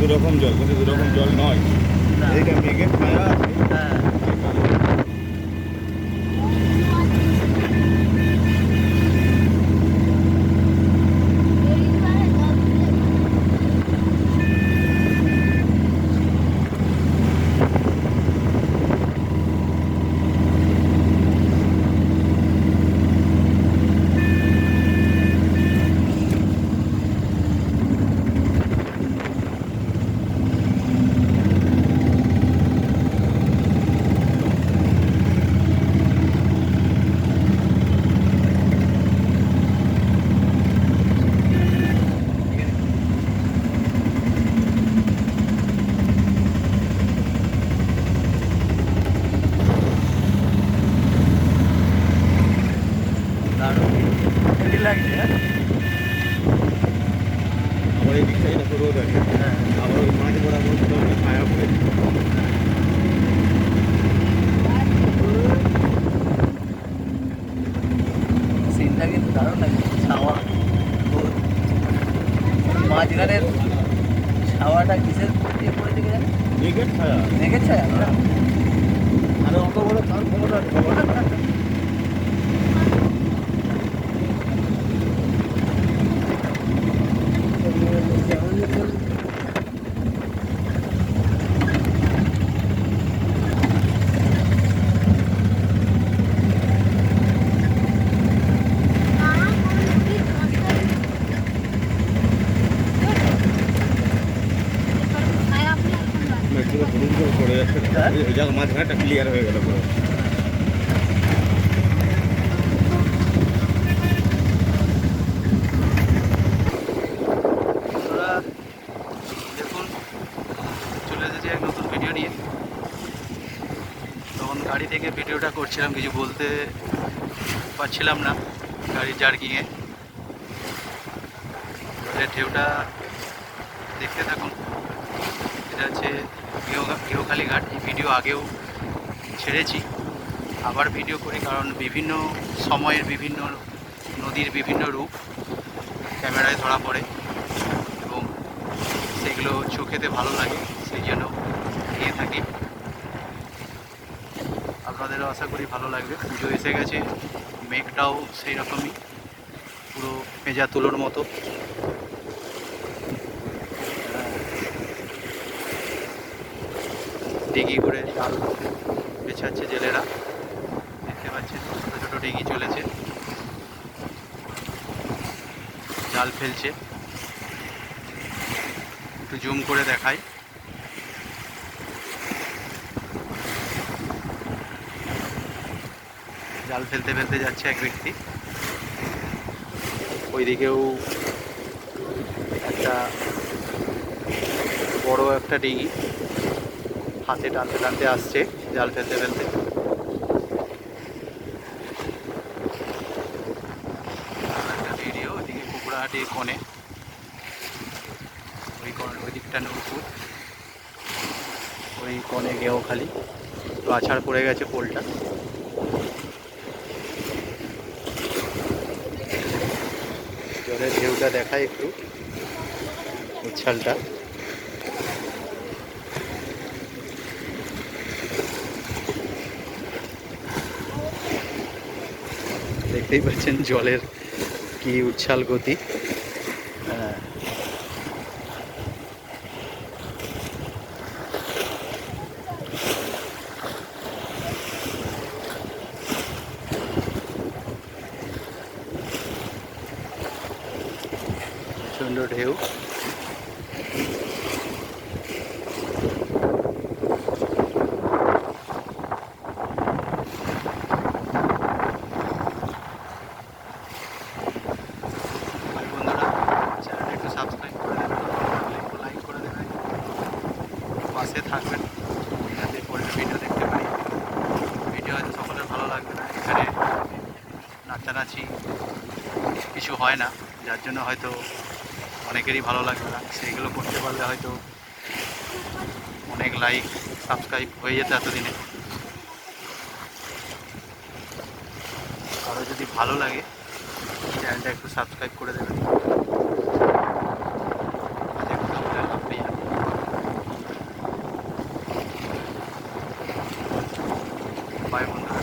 দুরকম জল, কিন্তু দুরকম জল নয়। এইটা মেঘের ছায়া আছে। হ্যাঁ দারুণ হেভি লাগছে। আবার এই দিকটাই দেখো রোদ আছে, হ্যাঁ আবার ওই মাঝ বরাবর ছায়া পড়েছে। সিনটা কিন্তু দারুণ লাগছে। ছাওয়া মাঝখানের ছাওয়াটা কিসের দিয়ে পড়েছে কি জানি? মেঘের ছায়া। মেঘের ছায়া না? আরে অত বড় তার ক্ষমতা আছে বাবা। মেঘগুলো হলুদ করে পড়ে যাচ্ছে, ওই জায়গা মাঝখানটা ক্লিয়ার হয়ে গেল পুরো। বন্ধুরা দেখুন, চলে এসেছি এক নতুন ভিডিও নিয়ে। তখন গাড়ি থেকে ভিডিওটা করছিলাম, কিছু বলতে পারছিলাম না গাড়ির জার্কিংয়ে। জলের ঢেউটা দেখতে থাকুন। এটা হচ্ছে গৃহখালী ঘাট। এই ভিডিও আগেও ছেড়েছি, আবার ভিডিও করি, কারণ বিভিন্ন সময়ের বিভিন্ন নদীর বিভিন্ন রূপ ক্যামেরায় ধরা পড়ে এবং সেগুলো চোখেতে ভালো লাগে, সেই জন্য নিয়ে থাকি। আপনাদেরও আশা করি ভালো লাগবে। পুজো এসে গেছে, মেঘটাও সেই রকমই, পুরো পেঁজা তুলোর মতো। ডিঙি করে জাল বেছাচ্ছে জেলেরা, দেখতে পাচ্ছেন ছোটো ছোটো ডিঙি চলেছে, জাল ফেলছে। একটু জুম করে দেখাই। জাল ফেলতে ফেলতে যাচ্ছে এক ব্যক্তি। ওইদিকেও একটা বড় একটা ডিঙি হাতে টানতে টানতে আসছে জাল ফেলতে ফেলতে। একটা ভিডিও ওইদিকে কুকুরাহাটির কোণে, ওই দিকটা নৌপুর, ওই কোণে গেঁওখালি তো আছাড় পড়ে গেছে পোলটা। জলের ঢেউটা দেখায় একটু, উচ্ছালটা। দেখতেই পাচ্ছেন জলের কি উচ্ছাল গতি। প্রচণ্ড ঢেউ। বন্ধুরা, চ্যানেলটা একটু সাবস্ক্রাইব করে দেবেন, একটু লাইক করে দেবেন, পাশে থাকবেন যাতে পরের ভিডিও দেখতে পারি। ভিডিও হয়তো সকলের ভালো লাগবে না, এখানে নাচানাচি কিছু হয় না, যার জন্য হয়তো অনেকেরই ভালো লাগবে না। সেইগুলো করতে পারলে হয়তো অনেক লাইক সাবস্ক্রাইব হয়ে যেত এতদিনে। কারো যদি ভালো লাগে চ্যানেলটা একটু সাবস্ক্রাইব করে দেবেন। বাই বন্ধুরা।